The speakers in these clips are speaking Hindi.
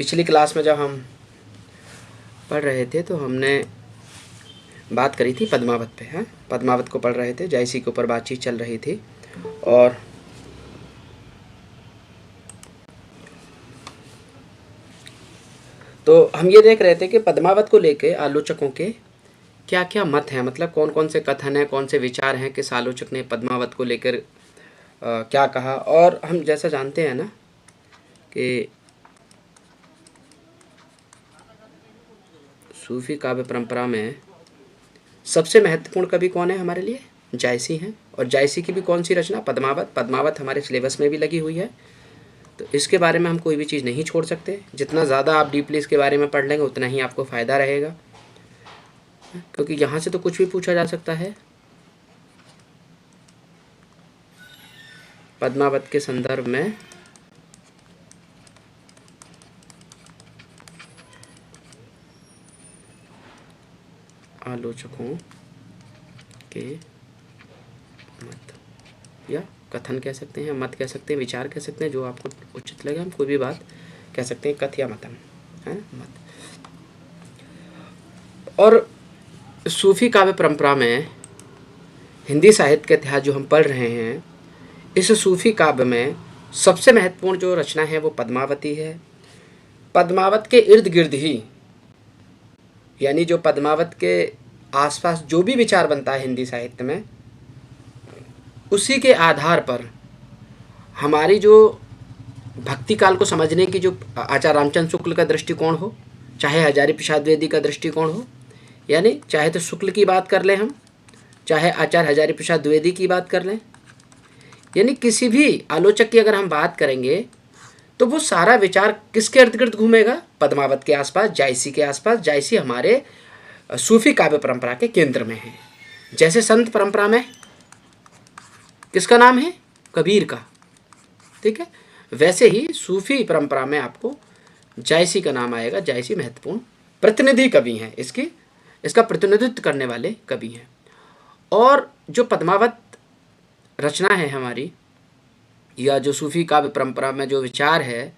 पिछली क्लास में जब हम पढ़ रहे थे तो हमने बात करी थी पद्मावत पे। हाँ, पद्मावत को पढ़ रहे थे, जायसी के ऊपर बातचीत चल रही थी। और तो हम ये देख रहे थे कि पद्मावत को लेके आलोचकों के क्या क्या मत हैं, मतलब कौन कौन से कथन हैं, कौन से विचार हैं, किस आलोचक ने पद्मावत को लेकर क्या कहा। और हम जैसा जानते हैं ना कि सूफी काव्य परंपरा में सबसे महत्वपूर्ण कवि कौन है हमारे लिए? जायसी हैं। और जायसी की भी कौन सी रचना? पद्मावत। पद्मावत हमारे सिलेबस में भी लगी हुई है, तो इसके बारे में हम कोई भी चीज़ नहीं छोड़ सकते। जितना ज़्यादा आप डीपली इसके बारे में पढ़ लेंगे उतना ही आपको फ़ायदा रहेगा, क्योंकि यहाँ से तो कुछ भी पूछा जा सकता है। पद्मावत के संदर्भ में आलोचकों के मत या कथन कह सकते हैं, मत कह सकते हैं, विचार कह सकते हैं, जो आपको उचित लगे। हम कोई भी बात कह सकते हैं, कथ या मतम है मत। और सूफी काव्य परंपरा में हिंदी साहित्य का इतिहास जो हम पढ़ रहे हैं, इस सूफी काव्य में सबसे महत्वपूर्ण जो रचना है वो पद्मावती है। पद्मावत के इर्द गिर्द ही, यानी जो पद्मावत के आसपास जो भी विचार बनता है हिंदी साहित्य में, उसी के आधार पर हमारी जो भक्ति काल को समझने की जो आचार्य रामचंद्र शुक्ल का दृष्टिकोण हो, चाहे हजारी प्रसाद द्विवेदी का दृष्टिकोण हो, यानी चाहे तो शुक्ल की बात कर लें हम, चाहे आचार्य हजारी प्रसाद द्विवेदी की बात कर लें, यानी किसी भी आलोचक की अगर हम बात करेंगे तो वो सारा विचार किसके इर्द गिर्द घूमेगा? पद्मावत के आसपास, जायसी के आसपास। जायसी हमारे सूफी काव्य परंपरा के केंद्र में है। जैसे संत परंपरा में किसका नाम है? कबीर का, ठीक है, वैसे ही सूफी परंपरा में आपको जायसी का नाम आएगा। जायसी महत्वपूर्ण प्रतिनिधि कवि हैं, इसका प्रतिनिधित्व करने वाले कवि हैं। और जो पद्मावत रचना है हमारी, या जो सूफी काव्य परंपरा में जो विचार है,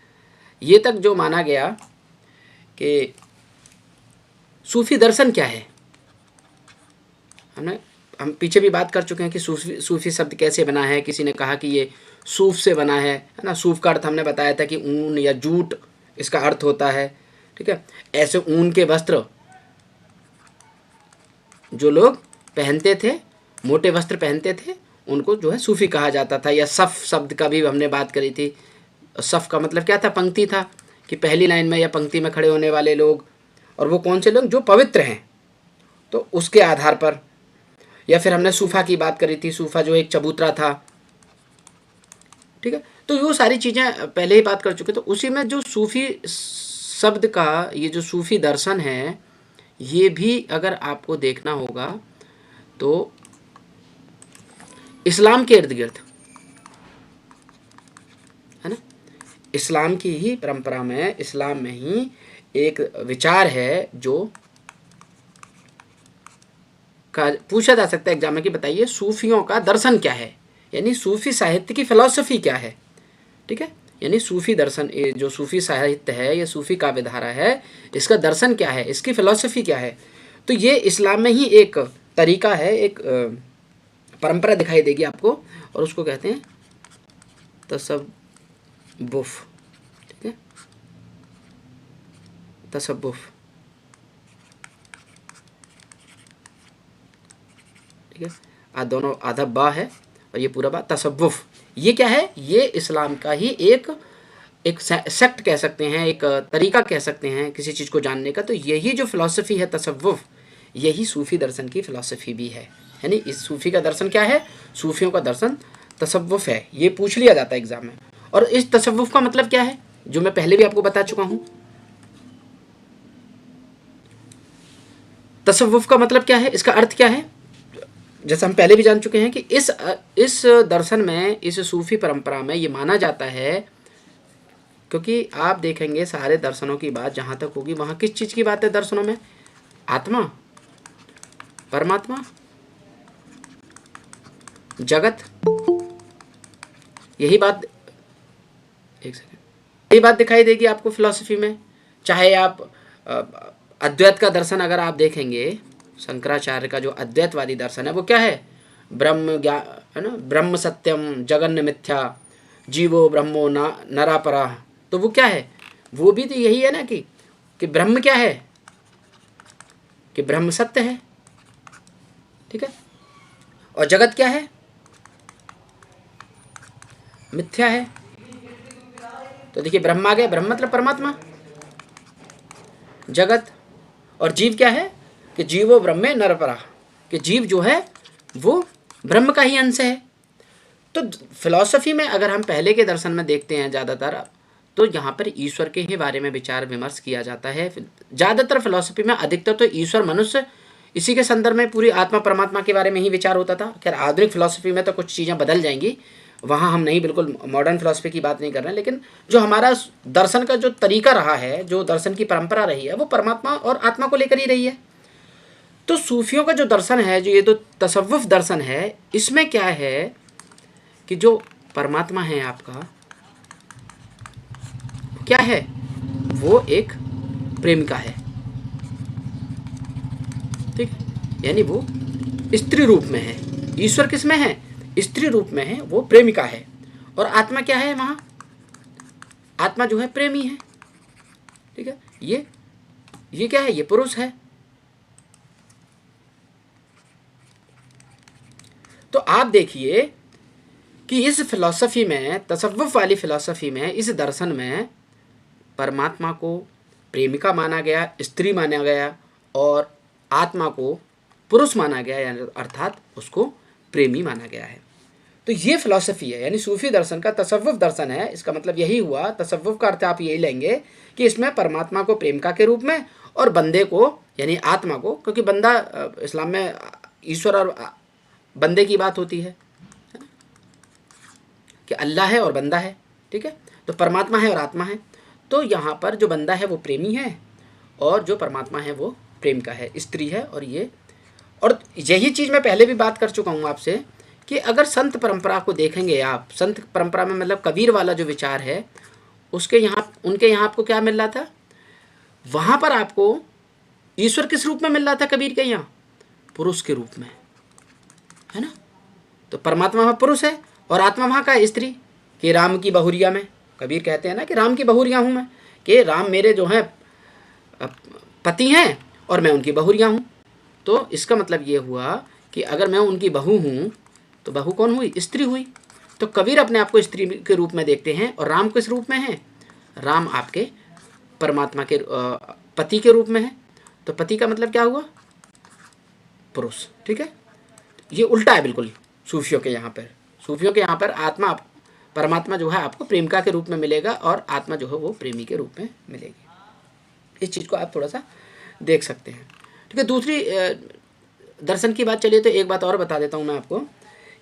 ये तक जो माना गया कि सूफी दर्शन क्या है, हम पीछे भी बात कर चुके हैं कि सूफी शब्द कैसे बना है। किसी ने कहा कि ये सूफ से बना है ना। सूफ का अर्थ हमने बताया था कि ऊन या जूट इसका अर्थ होता है, ठीक है। ऐसे ऊन के वस्त्र जो लोग पहनते थे, मोटे वस्त्र पहनते थे, उनको जो है सूफी कहा जाता था। या सफ़ शब्द का भी हमने बात करी थी। सफ़ का मतलब क्या था? पंक्ति था, कि पहली लाइन में या पंक्ति में खड़े होने वाले लोग। और वो कौन से लोग? जो पवित्र हैं। तो उसके आधार पर, या फिर हमने सूफा की बात करी थी, सूफा जो एक चबूतरा था, ठीक है। तो वो सारी चीज़ें पहले ही बात कर चुके। तो उसी में जो सूफी शब्द का ये जो सूफी दर्शन है, ये भी अगर आपको देखना होगा तो इस्लाम के इर्द गिर्द है ना। इस्लाम की ही परंपरा में, इस्लाम में ही एक विचार है जो पूछा जा सकता है एग्जाम में कि बताइए सूफियों का दर्शन क्या है, यानी सूफी साहित्य की फिलॉसफी क्या है, ठीक है। यानी सूफी दर्शन, जो सूफी साहित्य है, ये सूफी काव्यधारा है, इसका दर्शन क्या है, इसकी फिलॉसफी क्या है। तो ये इस्लाम में ही एक तरीका है, एक परंपरा दिखाई देगी आपको, और उसको कहते हैं तसव्वुफ, ठीक है। तसव्वुफ, ठीक है। दोनों आधा बा है और ये पूरा बा। तसव्वुफ ये क्या है? ये इस्लाम का ही एक सेक्ट कह सकते हैं, एक तरीका कह सकते हैं किसी चीज़ को जानने का। तो यही जो फिलॉसफी है तसव्वुफ, यही सूफी दर्शन की फिलॉसफी भी है। यानी इस सूफी का दर्शन क्या है? सूफियों का दर्शन तसव्वुफ है। ये पूछ लिया जाता है एग्जाम में। और इस तसव्वुफ का मतलब क्या है, जो मैं पहले भी आपको बता चुका हूं। तसव्वुफ का मतलब क्या है, इसका अर्थ क्या है, जैसा हम पहले भी जान चुके हैं कि इस दर्शन में, इस सूफी परंपरा में ये माना जाता है, क्योंकि आप देखेंगे सारे दर्शनों की बात जहाँ तक होगी, वहाँ किस चीज़ की बात है दर्शनों में? आत्मा, परमात्मा, जगत, यही बात, एक सेकेंड, यही बात दिखाई देगी आपको फिलॉसफी में। चाहे आप अद्वैत का दर्शन अगर आप देखेंगे, शंकराचार्य का जो अद्वैतवादी दर्शन है वो क्या है? ब्रह्म ज्ञान है ना, ब्रह्म सत्यम जगन्न मिथ्या जीवो ब्रह्मो ना नरापरा। तो वो क्या है? वो भी तो यही है ना कि ब्रह्म क्या है? कि ब्रह्म सत्य है, ठीक है, और जगत क्या है? मिथ्या है। तो देखिए ब्रह्म आ गया, ब्रह्म मतलब परमात्मा, जगत, और जीव क्या है? कि जीवो ब्रह्मे नरपरा, कि जीव जो है वो ब्रह्म का ही अंश है। तो फिलॉसफी में अगर हम पहले के दर्शन में देखते हैं ज़्यादातर, तो यहाँ पर ईश्वर के ही बारे में विचार विमर्श किया जाता है। ज़्यादातर फिलॉसफी में अधिकतर तो ईश्वर मनुष्य, इसी के संदर्भ में पूरी आत्मा परमात्मा के बारे में ही विचार होता था। खैर आधुनिक फिलॉसफी में तो कुछ चीज़ें बदल जाएंगी, वहाँ हम नहीं, बिल्कुल मॉडर्न फिलॉसफी की बात नहीं कर रहे हैं, लेकिन जो हमारा दर्शन का जो तरीका रहा है, जो दर्शन की परंपरा रही है, वो परमात्मा और आत्मा को लेकर ही रही है। तो सूफियों का जो दर्शन है, जो ये तो तसव्वुफ दर्शन है, इसमें क्या है कि जो परमात्मा है आपका, क्या है? वो एक प्रेमिका है, ठीक है, यानी वो स्त्री रूप में है। ईश्वर किस में है? स्त्री रूप में है, वो प्रेमिका है। और आत्मा क्या है वहाँ? आत्मा जो है प्रेमी है, ठीक है। ये क्या है? ये पुरुष है। तो आप देखिए कि इस फिलॉसफी में, तसव्वुफ वाली फिलॉसफी में, इस दर्शन में परमात्मा को प्रेमिका माना गया, स्त्री माना गया, और आत्मा को पुरुष माना गया, यानी अर्थात उसको प्रेमी माना गया है। तो ये फिलॉसफी है, यानी सूफी दर्शन का तसव्वुफ दर्शन है। इसका मतलब यही हुआ, तसव्वुफ का अर्थ आप यही लेंगे कि इसमें परमात्मा को प्रेमिका के रूप में और बंदे को यानी आत्मा को, क्योंकि बंदा इस्लाम में ईश्वर और बंदे की बात होती है कि अल्लाह है और बंदा है, ठीक है। तो परमात्मा है और आत्मा है। तो यहाँ पर जो बंदा है वो प्रेमी है, और जो परमात्मा है वो प्रेमिका है, स्त्री है। और यही चीज़ मैं पहले भी बात कर चुका हूँ आपसे कि अगर संत परंपरा को देखेंगे आप, संत परंपरा में मतलब कबीर वाला जो विचार है, उसके यहाँ, उनके यहाँ आपको क्या मिल रहा था? वहाँ पर आपको ईश्वर किस रूप में मिल रहा था कबीर के यहाँ? पुरुष के रूप में, है ना। तो परमात्मा वहाँ पुरुष है और आत्मा वहाँ का है स्त्री, कि राम की बहुरिया में, कबीर कहते हैं ना कि राम की बहुरिया हूँ मैं, कि राम मेरे जो हैं पति हैं और मैं उनकी बहुरिया हूँ। तो इसका मतलब ये हुआ कि अगर मैं उनकी बहू हूँ तो बहू कौन हुई? स्त्री हुई। तो कबीर अपने आप को स्त्री के रूप में देखते हैं, और राम किस रूप में है? राम आपके परमात्मा के पति के रूप में है। तो पति का मतलब क्या हुआ? पुरुष, ठीक है। ये उल्टा है बिल्कुल सूफियों के यहाँ पर। सूफियों के यहाँ पर आत्मा, परमात्मा जो है आपको प्रेमिका के रूप में मिलेगा, और आत्मा जो है वो प्रेमी के रूप में मिलेगी। इस चीज़ को आप थोड़ा सा देख सकते हैं, ठीक है। दूसरी दर्शन की बात चलिए तो एक बात और बता देता हूँ मैं आपको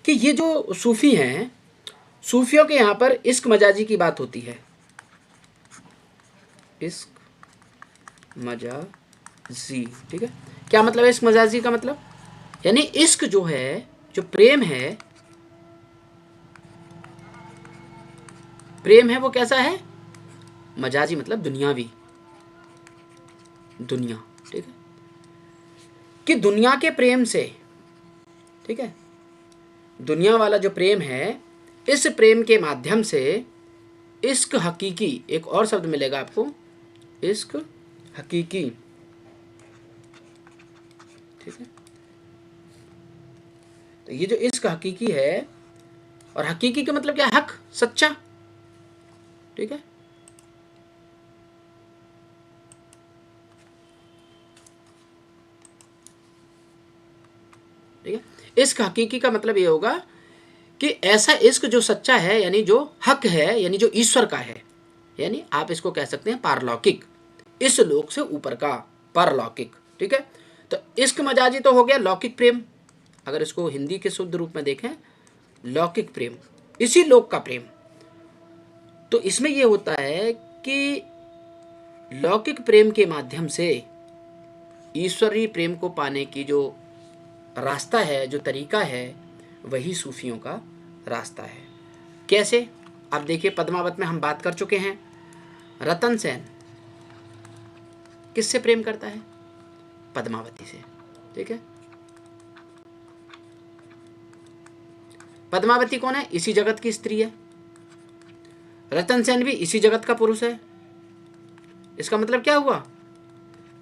कि ये जो सूफ़ी हैं, सूफियों के यहाँ पर इश्क मजाजी की बात होती है। इश्क मजाजी, ठीक है। क्या मतलब है इश्क मजाजी का? मतलब यानी इश्क जो है, जो प्रेम है, प्रेम है वो कैसा है? मजाजी मतलब दुनियावी, दुनिया, ठीक है, कि दुनिया के प्रेम से, ठीक है, दुनिया वाला जो प्रेम है, इस प्रेम के माध्यम से इश्क हकीकी, एक और शब्द मिलेगा आपको, इश्क हकीकी, ठीक है। तो ये जो इश्क हकीकी है, और हकीकी का मतलब क्या? हक, सच्चा, ठीक है। ठीक है, इश्क हकीकी का मतलब ये होगा कि ऐसा इश्क जो सच्चा है, यानी जो हक है, यानी जो ईश्वर का है, यानी आप इसको कह सकते हैं पारलौकिक, इस लोक से ऊपर का पारलौकिक, ठीक है। तो इश्क मजाजी तो हो गया लौकिक प्रेम, अगर इसको हिंदी के शुद्ध रूप में देखें, लौकिक प्रेम, इसी लोक का प्रेम। तो इसमें यह होता है कि लौकिक प्रेम के माध्यम से ईश्वरीय प्रेम को पाने की जो रास्ता है, जो तरीका है, वही सूफियों का रास्ता है। कैसे? आप देखिए, पद्मावत में हम बात कर चुके हैं, रतन सेन किससे प्रेम करता है? पद्मावती से। ठीक है, पद्मावती कौन है? इसी जगत की स्त्री है। रतन सेन भी इसी जगत का पुरुष है। इसका मतलब क्या हुआ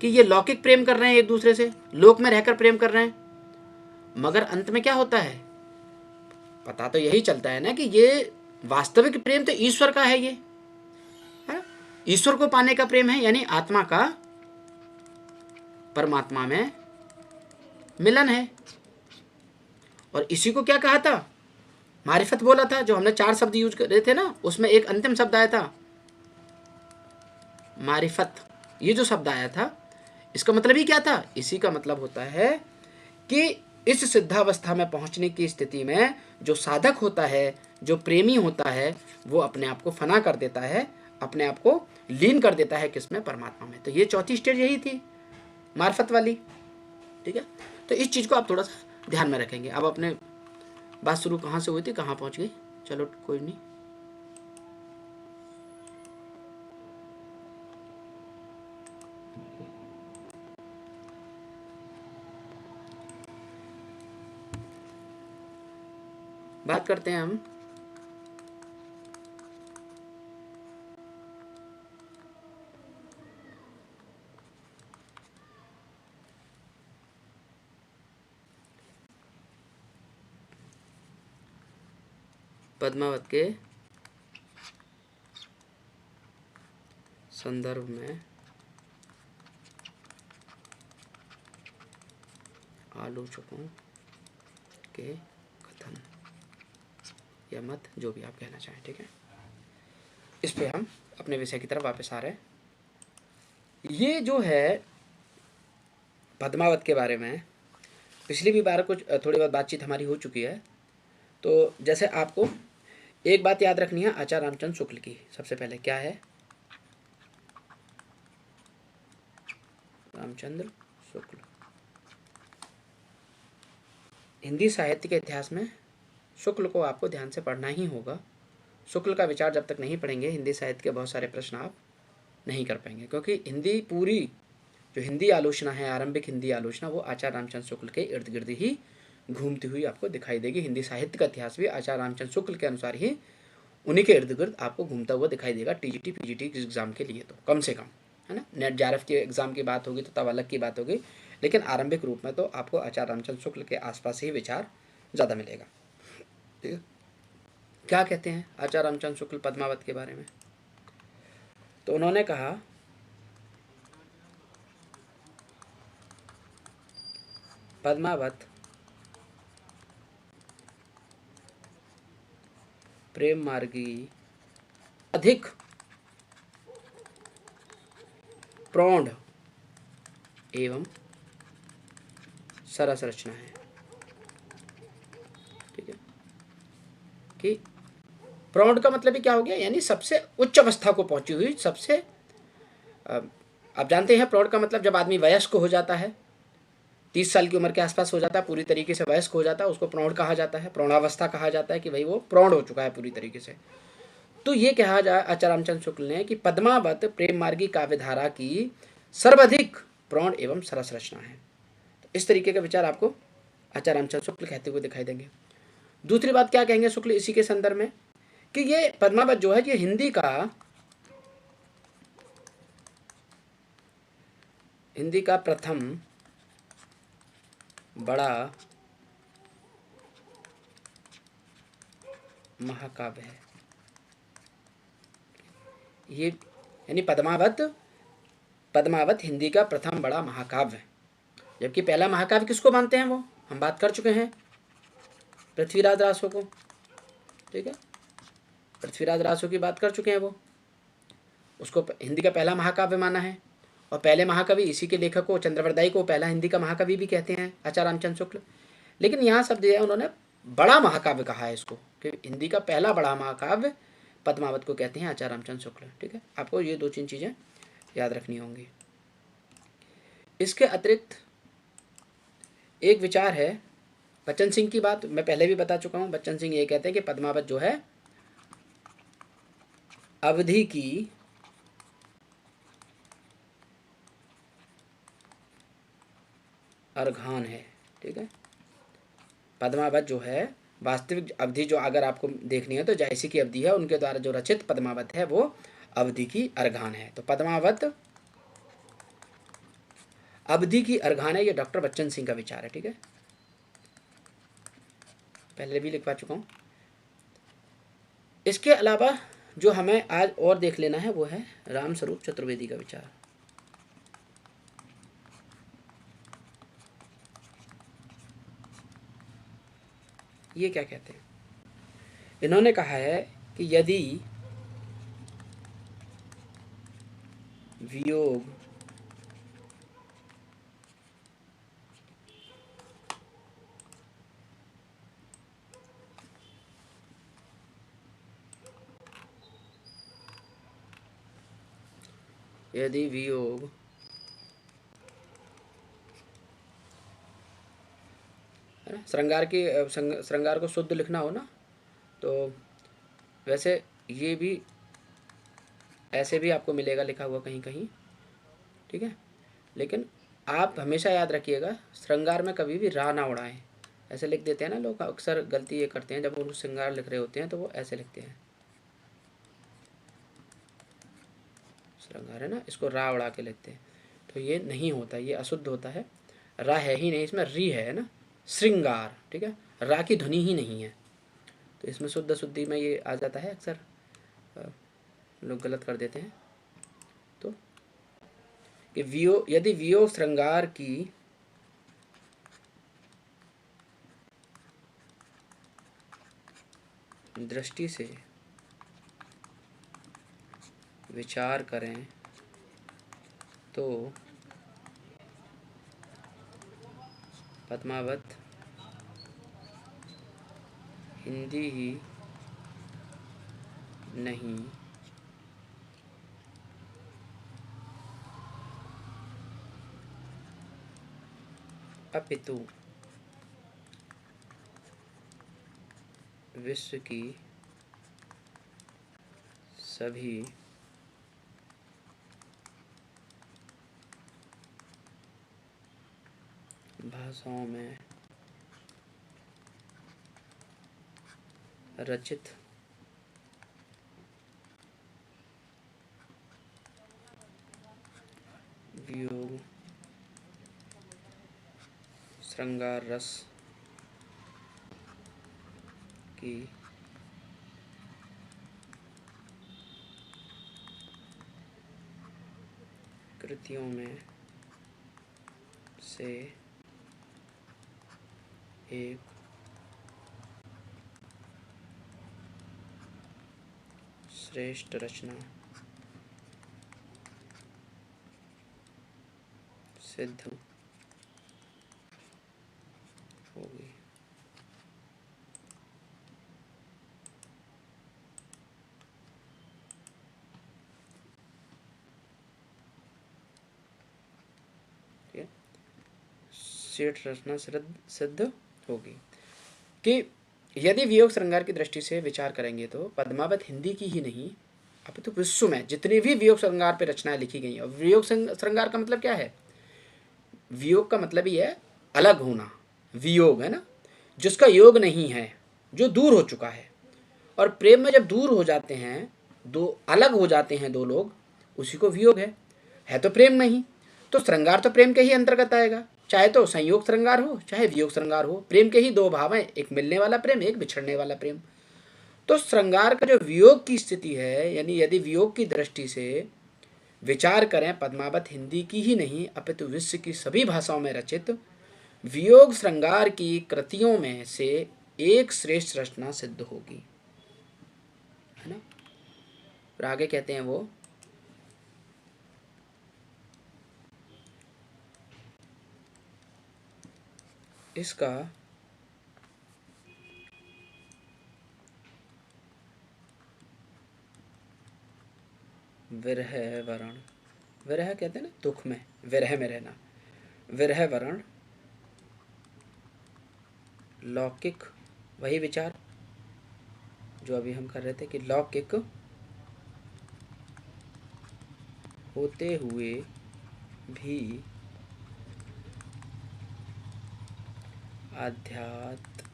कि ये लौकिक प्रेम कर रहे हैं एक दूसरे से, लोक में रहकर प्रेम कर रहे हैं, मगर अंत में क्या होता है? पता तो यही चलता है ना कि ये वास्तविक प्रेम तो ईश्वर का है, ये है ईश्वर को पाने का प्रेम है, यानी आत्मा का परमात्मा में मिलन है। और इसी को क्या कहा था? मारिफत बोला था। जो हमने 4 शब्द यूज करे थे ना, उसमें एक अंतिम शब्द आया था मारिफत। ये जो शब्द आया था, इसका मतलब ही क्या था? इसी का मतलब होता है कि इस सिद्धावस्था में पहुंचने की स्थिति में जो साधक होता है, जो प्रेमी होता है, वो अपने आप को फना कर देता है, अपने आप को लीन कर देता है किसमें? परमात्मा में। तो ये चौथी स्टेज यही थी, मार्फत वाली। ठीक है, तो इस चीज़ को आप थोड़ा सा ध्यान में रखेंगे। अब अपने बात शुरू कहाँ से हुई थी, कहाँ पहुँच गई? चलो कोई नहीं, बात करते हैं हम पद्मावत के संदर्भ में आलोचकों के कथन या मत, जो भी आप कहना चाहें। ठीक है, इस पे हम अपने विषय की तरफ वापस आ रहे हैं। ये जो है पद्मावत के बारे में पिछली भी बार कुछ थोड़ी बहुत बातचीत हमारी हो चुकी है। तो जैसे आपको एक बात याद रखनी है आचार्य रामचंद्र शुक्ल की। सबसे पहले क्या है? रामचंद्र शुक्ल हिंदी साहित्य के इतिहास में शुक्ल को आपको ध्यान से पढ़ना ही होगा। शुक्ल का विचार जब तक नहीं पढ़ेंगे, हिंदी साहित्य के बहुत सारे प्रश्न आप नहीं कर पाएंगे, क्योंकि हिंदी पूरी जो हिंदी आलोचना है, आरंभिक हिंदी आलोचना, वो आचार्य रामचंद्र शुक्ल के इर्द गिर्द ही घूमती हुई आपको दिखाई देगी। हिंदी साहित्य का इतिहास भी आचार्य रामचंद्र शुक्ल के अनुसार ही उन्हीं के इर्द गिर्द आपको घूमता हुआ दिखाई देगा। टीजीटी पीजीटी एग्जाम के लिए तो कम से कम, है ना। नेट जेआरएफ के एग्जाम की बात होगी तो तब अलग की बात होगी, लेकिन आरंभिक रूप में तो आपको आचार्य रामचंद्र शुक्ल के आसपास ही विचार ज़्यादा मिलेगा। ठीक है, क्या कहते हैं आचार्य रामचंद्र शुक्ल पद्मावत के बारे में? तो उन्होंने कहा, पद्मावत प्रेम मार्गी अधिक प्रौढ़ एवं सरस रचना है। ठीक है, कि प्रौढ़ का मतलब ही क्या हो गया? यानी सबसे उच्च अवस्था को पहुंची हुई, सबसे आप जानते हैं प्रौढ़ का मतलब जब आदमी वयस्क हो जाता है, 30 साल की उम्र के आसपास हो जाता है, पूरी तरीके से वयस्क हो जाता है, उसको प्रौढ़ कहा जाता है, प्रौढ़ावस्था कहा जाता है कि भाई वो प्रौढ़ हो चुका है पूरी तरीके से। तो ये कहा जाए आचार्य रामचंद्र शुक्ल ने कि पद्मावत प्रेम मार्गी काव्यधारा की सर्वाधिक प्रौढ़ एवं सरस रचना है। तो इस तरीके का विचार आपको आचार्य रामचंद्र शुक्ल कहते हुए दिखाई देंगे। दूसरी बात क्या कहेंगे शुक्ल इसी के संदर्भ में, कि ये पद्मावत जो है ये हिंदी का प्रथम बड़ा महाकाव्य है। ये यानी पद्मावत हिंदी का प्रथम बड़ा महाकाव्य है। जबकि पहला महाकाव्य किसको मानते हैं, वो हम बात कर चुके हैं, पृथ्वीराज रासो को। ठीक है, पृथ्वीराज रासो की बात कर चुके हैं, वो उसको हिंदी का पहला महाकाव्य माना है। और पहले महाकवि इसी के लेखक को, चंद्रवरदाई को पहला हिंदी का महाकवि भी कहते हैं आचार्य रामचंद्र शुक्ल। लेकिन यहाँ शब्द है उन्होंने बड़ा महाकाव्य कहा है इसको, कि हिंदी का पहला बड़ा महाकाव्य पद्मावत को कहते हैं आचार्य रामचंद्र शुक्ल। ठीक है, आपको ये 2-3 चीज़ें याद रखनी होंगी। इसके अतिरिक्त एक विचार है बच्चन सिंह की बात मैं पहले भी बता चुका हूँ। बच्चन सिंह ये कहते हैं कि पद्मावत जो है अवधि की अर्घान है। ठीक है, पद्मावत जो है वास्तविक अवधि जो अगर आपको देखनी है तो जायसी की अवधि है, उनके द्वारा जो रचित पद्मावत है वो अवधि की अर्घान है। तो पद्मावत अवधि की अर्घान है, ये डॉक्टर बच्चन सिंह का विचार है। ठीक है, पहले भी लिखवा चुका हूँ। इसके अलावा जो हमें आज और देख लेना है वो है राम स्वरूप चतुर्वेदी का विचार। ये क्या कहते हैं? इन्होंने कहा है कि यदि वियोग यदि वियोग है ना, श्रृंगार को शुद्ध लिखना हो ना, तो वैसे ये भी ऐसे भी आपको मिलेगा लिखा हुआ कहीं कहीं। ठीक है, लेकिन आप हमेशा याद रखिएगा श्रृंगार में कभी भी रा ना उड़ाएं। ऐसे लिख देते हैं ना लोग, अक्सर गलती ये करते हैं, जब वो श्रृंगार लिख रहे होते हैं तो वो ऐसे लिखते हैं, श्रृंगार है ना, इसको रा उड़ा के लिखते हैं, तो ये नहीं होता, ये अशुद्ध होता है। रा है ही नहीं, इसमें री है ना, श्रृंगार। ठीक है, रा की ध्वनि ही नहीं है, तो इसमें शुद्ध शुद्धि में ये आ जाता है, अक्सर लोग गलत कर देते हैं। तो कि यदि वियोग श्रृंगार की दृष्टि से विचार करें तो पद्मावत हिंदी ही नहीं अपितु विश्व की सभी भाषाओं में रचित वियोग श्रृंगार रस की कृतियों में से एक श्रेष्ठ रचना सिद्ध होगी। श्रेष्ठ रचना सिद्ध होगी कि यदि वियोग श्रृंगार की दृष्टि से विचार करेंगे तो पद्मावत हिंदी की ही नहीं अपितु विश्व में जितनी भी वियोग श्रृंगार पे रचनाएं लिखी गई हैं। और वियोग श्रृंगार का मतलब क्या है? वियोग का मतलब ही है अलग होना, वियोग है ना, जिसका योग नहीं है, जो दूर हो चुका है। और प्रेम में जब दूर हो जाते हैं, दो अलग हो जाते हैं दो लोग, उसी को वियोग है तो प्रेम में ही। तो श्रृंगार तो प्रेम के ही अंतर्गत आएगा, चाहे तो संयोग श्रृंगार हो चाहे वियोग श्रृंगार हो। प्रेम के ही दो भाव हैं, एक मिलने वाला प्रेम, एक बिछड़ने वाला प्रेम। तो श्रृंगार का जो वियोग की स्थिति है, यानी यदि वियोग की दृष्टि से विचार करें, पद्मावत हिंदी की ही नहीं अपितु विश्व की सभी भाषाओं में रचित वियोग श्रृंगार की कृतियों में से एक श्रेष्ठ रचना सिद्ध होगी, है ना। और आगे कहते हैं वो, इसका विरह वरण, विरह कहते हैं ना दुख में, विरह में रहना, विरह वरण लौकिक, वही विचार जो अभी हम कर रहे थे कि लौकिक होते हुए भी आध्यात्मिक।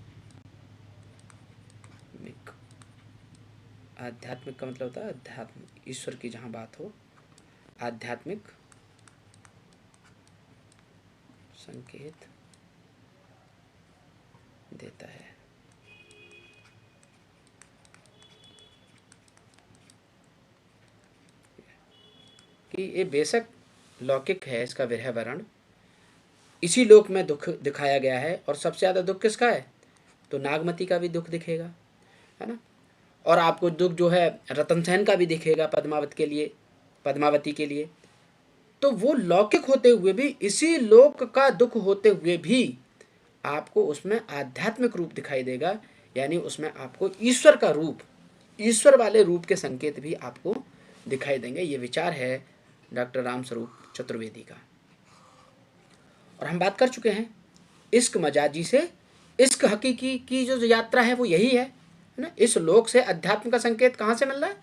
आध्यात्मिक का मतलब होता है अध्यात्म, ईश्वर की जहाँ बात हो, आध्यात्मिक संकेत देता है। कि ये बेशक लौकिक है, इसका विरह वर्ण इसी लोक में दुख दिखाया गया है। और सबसे ज़्यादा दुख किसका है? तो नागमती का भी दुख दिखेगा, है ना। और आपको दुख जो है रतन सेन का भी दिखेगा पद्मावत के लिए, पद्मावती के लिए। तो वो लौकिक होते हुए भी, इसी लोक का दुख होते हुए भी आपको उसमें आध्यात्मिक रूप दिखाई देगा, यानी उसमें आपको ईश्वर का रूप, ईश्वर वाले रूप के संकेत भी आपको दिखाई देंगे। ये विचार है डॉक्टर रामस्वरूप चतुर्वेदी का। और हम बात कर चुके हैं इश्क मजाजी से इश्क हकीकी की जो यात्रा है वो यही है ना। इस लोक से अध्यात्म का संकेत कहाँ से मिल रहा है?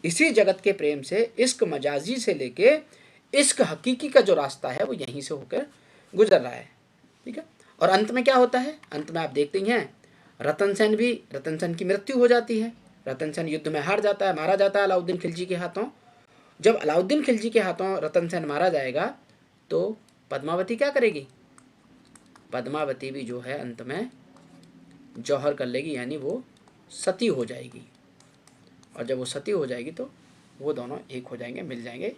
इसी जगत के प्रेम से इश्क मजाजी से लेके इश्क हकीकी का जो रास्ता है वो यहीं से होकर गुजर रहा है, ठीक है। और अंत में क्या होता है? अंत में आप देखते ही हैं रतन सेन की मृत्यु हो जाती है। रतन सेन युद्ध में हार जाता है, मारा जाता है अलाउद्दीन खिलजी के हाथों। जब अलाउद्दीन खिलजी के हाथों रतन सेन मारा जाएगा तो पद्मावती क्या करेगी? पद्मावती भी जो है अंत में जौहर कर लेगी, यानी वो सती हो जाएगी। और जब वो सती हो जाएगी तो वो दोनों एक हो जाएंगे, मिल जाएंगे।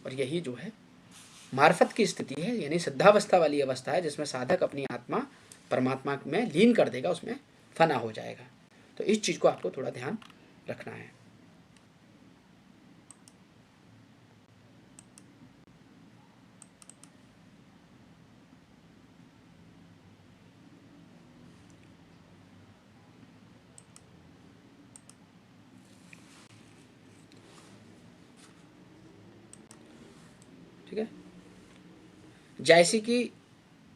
और यही जो है मार्फत की स्थिति है, यानी सिद्धावस्था वाली अवस्था है जिसमें साधक अपनी आत्मा परमात्मा में लीन कर देगा, उसमें फना हो जाएगा। तो इस चीज़ को आपको थोड़ा ध्यान रखना है। ठीक है। जायसी की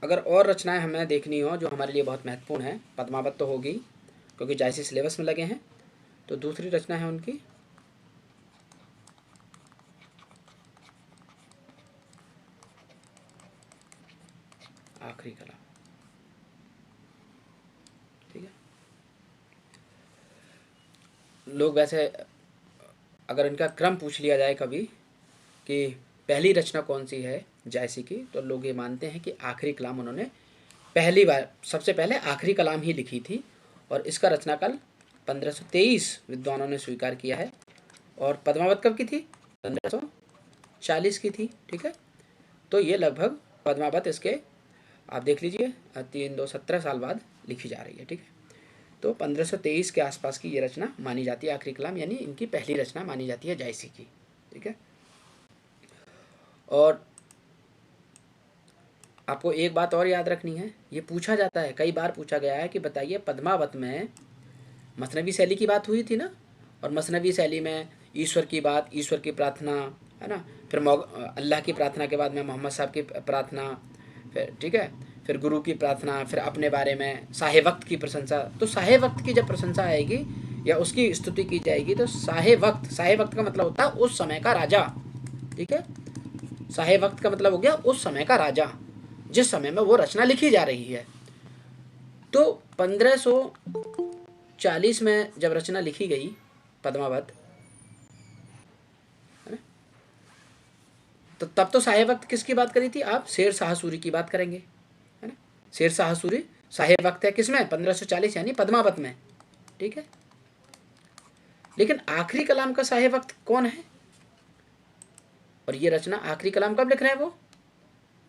अगर और रचनाएं हमें देखनी हो जो हमारे लिए बहुत महत्वपूर्ण है, पद्मावत तो होगी क्योंकि जायसी सिलेबस में लगे हैं, तो दूसरी रचना है उनकी आखिरी कलाम। ठीक है। लोग वैसे अगर इनका क्रम पूछ लिया जाए कभी कि पहली रचना कौन सी है जायसी की, तो लोग ये मानते हैं कि आखिरी कलाम उन्होंने पहली बार सबसे पहले आखिरी कलाम ही लिखी थी। और इसका रचनाकाल 1523 विद्वानों ने स्वीकार किया है। और पद्मावत कब की थी? 1540 की थी। ठीक है। तो ये लगभग पद्मावत इसके आप देख लीजिए 3-2-17 साल बाद लिखी जा रही है। ठीक है। तो 1523 के आसपास की ये रचना मानी जाती है आखिरी कलाम, यानी इनकी पहली रचना मानी जाती है जायसी की। ठीक है। और आपको एक बात और याद रखनी है, ये पूछा जाता है, कई बार पूछा गया है कि बताइए पद्मावत में मसनवी शैली की बात हुई थी ना, और मसनवी शैली में ईश्वर की बात, ईश्वर की प्रार्थना, है ना, फिर अल्लाह की प्रार्थना के बाद में मोहम्मद साहब की प्रार्थना, फिर ठीक है, फिर गुरु की प्रार्थना, फिर अपने बारे में साहे वक्त की प्रशंसा। तो साहे वक्त की जब प्रशंसा आएगी या उसकी स्तुति की जाएगी तो साहे वक्त का मतलब होता है उस समय का राजा। ठीक है। साहे वक्त का मतलब हो गया उस समय का राजा, जिस समय में वो रचना लिखी जा रही है। तो 1540 में जब रचना लिखी गई पद्मावत, तो तब तो साहे वक्त किसकी बात करी थी आप? शेर शाह सूरी की बात करेंगे, है ना। शेर शाह सूरी साहे वक्त है किसमें? 1540 यानी पद्मावत में। ठीक है। लेकिन आखिरी कलाम का साहे वक्त कौन है? और ये रचना आखिरी कलाम कब लिख रहे हैं वो?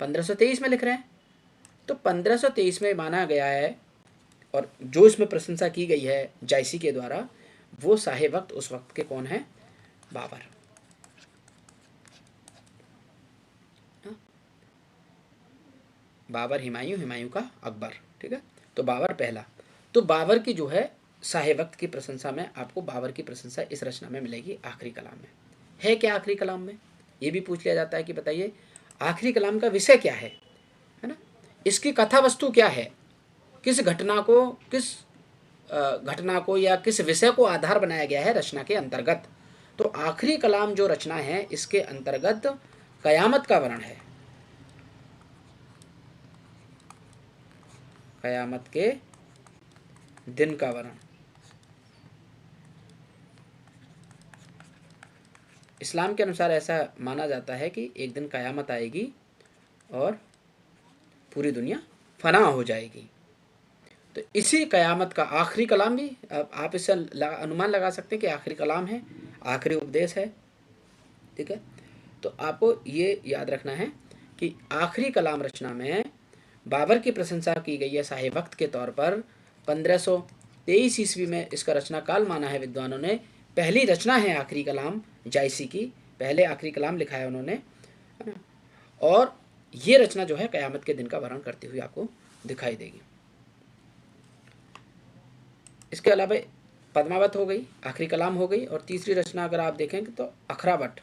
1523 में लिख रहे हैं। तो 1523 में माना गया है, और जो इसमें प्रशंसा की गई है जायसी के द्वारा, वो साहे वक्त उस वक्त के कौन है? बाबर। बाबर हुमायूं, हुमायूं का अकबर। ठीक है। तो बाबर पहला। तो बाबर की जो है साहे वक्त की प्रशंसा में आपको बाबर की प्रशंसा इस रचना में मिलेगी आखिरी कलाम में। है क्या आखिरी कलाम में? ये भी पूछ लिया जाता है कि बताइए आखिरी कलाम का विषय क्या है ना, इसकी कथा वस्तु क्या है, किस घटना को या किस विषय को आधार बनाया गया है रचना के अंतर्गत। तो आखिरी कलाम जो रचना है इसके अंतर्गत कयामत का वर्णन है। कयामत के दिन का वर्ण। इस्लाम के अनुसार ऐसा माना जाता है कि एक दिन कयामत आएगी और पूरी दुनिया फना हो जाएगी। तो इसी कयामत का आखिरी कलाम भी आप इससे अनुमान लगा सकते हैं कि आखिरी कलाम है, आखिरी उपदेश है। ठीक है, तो आपको ये याद रखना है कि आखिरी कलाम रचना में बाबर की प्रशंसा की गई है शाही वक्त के तौर पर। 1523 ईस्वी में इसका रचना काल माना है विद्वानों ने। पहली रचना है आखिरी कलाम जायसी की, पहले आखिरी कलाम लिखा है उन्होंने, है ना। और ये रचना जो है कयामत के दिन का वर्णन करती हुई आपको दिखाई देगी। इसके अलावा पद्मावत हो गई, आखिरी कलाम हो गई, और तीसरी रचना अगर आप देखेंगे तो अखरावट,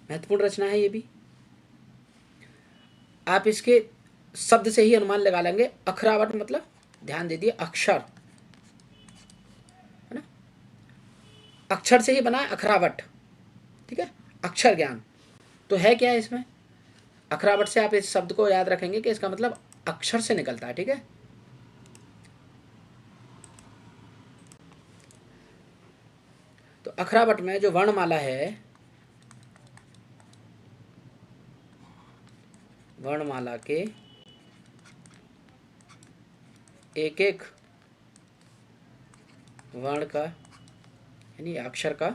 महत्वपूर्ण रचना है ये भी। आप इसके शब्द से ही अनुमान लगा लेंगे। अखरावट मतलब, ध्यान दे दिए, अक्षर, है ना, अक्षर से ही बना है अखरावट। ठीक है, अक्षर ज्ञान तो है क्या है इसमें। अखरावट से आप इस शब्द को याद रखेंगे कि इसका मतलब अक्षर से निकलता है। ठीक है, तो अखरावट में जो वर्णमाला है, वर्णमाला के एक एक वर्ण का, यानी अक्षर का,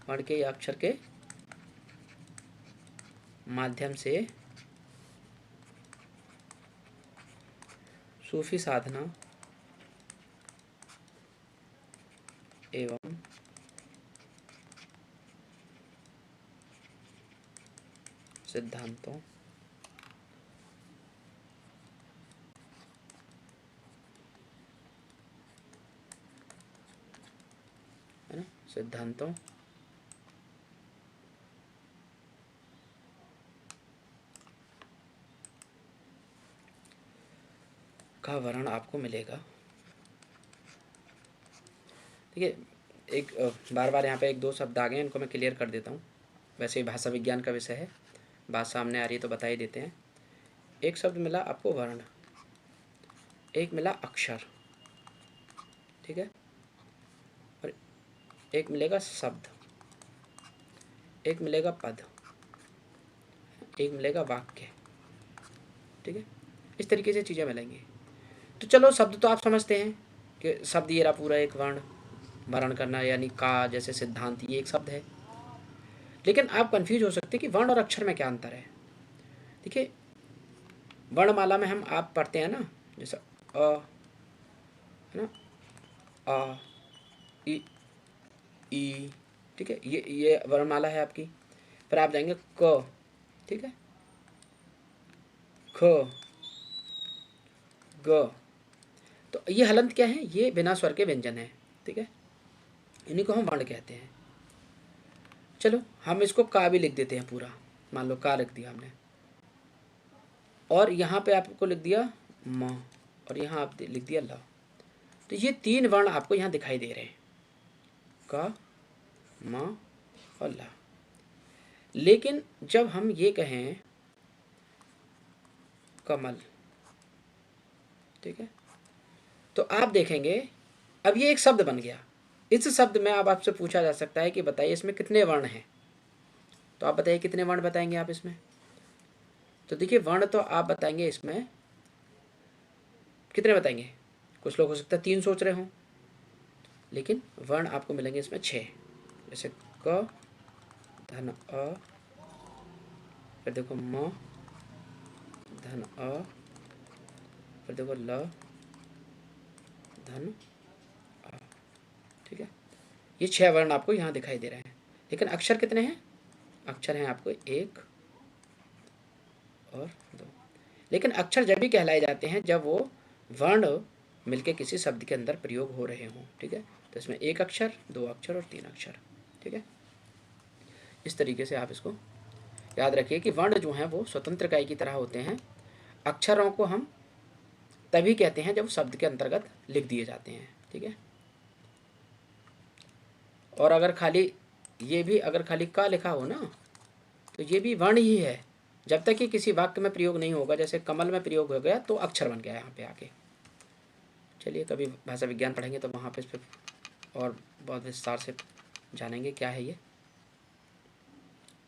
वर्ण के या अक्षर के माध्यम से सूफी साधना एवं सिद्धांतों है ना, सिद्धांतों का वर्णन आपको मिलेगा। ठीक है, एक बार बार यहाँ पे एक दो शब्द आ गए, इनको मैं क्लियर कर देता हूँ। वैसे ही भाषा विज्ञान का विषय है, बात सामने आ रही है तो बता ही देते हैं। एक शब्द मिला आपको वर्ण, एक मिला अक्षर, ठीक है, और एक मिलेगा शब्द, एक मिलेगा पद, एक मिलेगा वाक्य। ठीक है, इस तरीके से चीज़ें मिलेंगी। तो चलो, शब्द तो आप समझते हैं कि शब्द ये रहा पूरा एक वर्ण, वर्ण करना यानी का, जैसे सिद्धांत, ये एक शब्द है। लेकिन आप कंफ्यूज हो सकते हैं कि वर्ण और अक्षर में क्या अंतर है। देखिए, वर्णमाला में हम आप पढ़ते हैं ना, जैसे अ, है ना, आ, ई, ई, ठीक है, ये वर्णमाला है आपकी। फिर आप जाएंगे क, ठीक है, ख, ग, तो ये हलंत क्या है, ये बिना स्वर के व्यंजन है। ठीक है, इन्हीं को हम वर्ण कहते हैं। चलो, हम इसको का भी लिख देते हैं पूरा। मान लो का लिख दिया हमने, और यहाँ पे आपको लिख दिया म, और यहाँ आप लिख दिया ल। तो ये तीन वर्ण आपको यहाँ दिखाई दे रहे हैं, का, म और ला। लेकिन जब हम ये कहें कमल, ठीक है, तो आप देखेंगे अब ये एक शब्द बन गया। इस शब्द में अब आपसे पूछा जा सकता है कि बताइए इसमें कितने वर्ण हैं। तो आप बताइए कितने वर्ण बताएंगे आप इसमें। तो देखिए, वर्ण तो आप बताएंगे इसमें कितने बताएंगे। कुछ लोग हो सकता है 3 सोच रहे हों, लेकिन वर्ण आपको मिलेंगे इसमें 6। जैसे क, धन अ, फिर देखो म, धन अ, फिर देखो ल, धन अ। ठीक है, ये 6 वर्ण आपको यहाँ दिखाई दे रहे हैं। लेकिन अक्षर कितने हैं, अक्षर हैं आपको 1 और 2। लेकिन अक्षर जब भी कहलाए जाते हैं जब वो वर्ण मिलके किसी शब्द के अंदर प्रयोग हो रहे हों। ठीक है, तो इसमें 1 अक्षर, 2 अक्षर और 3 अक्षर। ठीक है, इस तरीके से आप इसको याद रखिए कि वर्ण जो हैं वो स्वतंत्र इकाई की तरह होते हैं। अक्षरों को हम तभी कहते हैं जब शब्द के अंतर्गत लिख दिए जाते हैं। ठीक है, और अगर खाली ये भी अगर खाली का लिखा हो ना, तो ये भी वर्ण ही है, जब तक कि किसी वाक्य में प्रयोग नहीं होगा, जैसे कमल में प्रयोग हो गया तो अक्षर बन गया यहाँ पे आके। चलिए कभी भाषा विज्ञान पढ़ेंगे तो वहाँ पे इस पर और बहुत विस्तार से जानेंगे क्या है ये।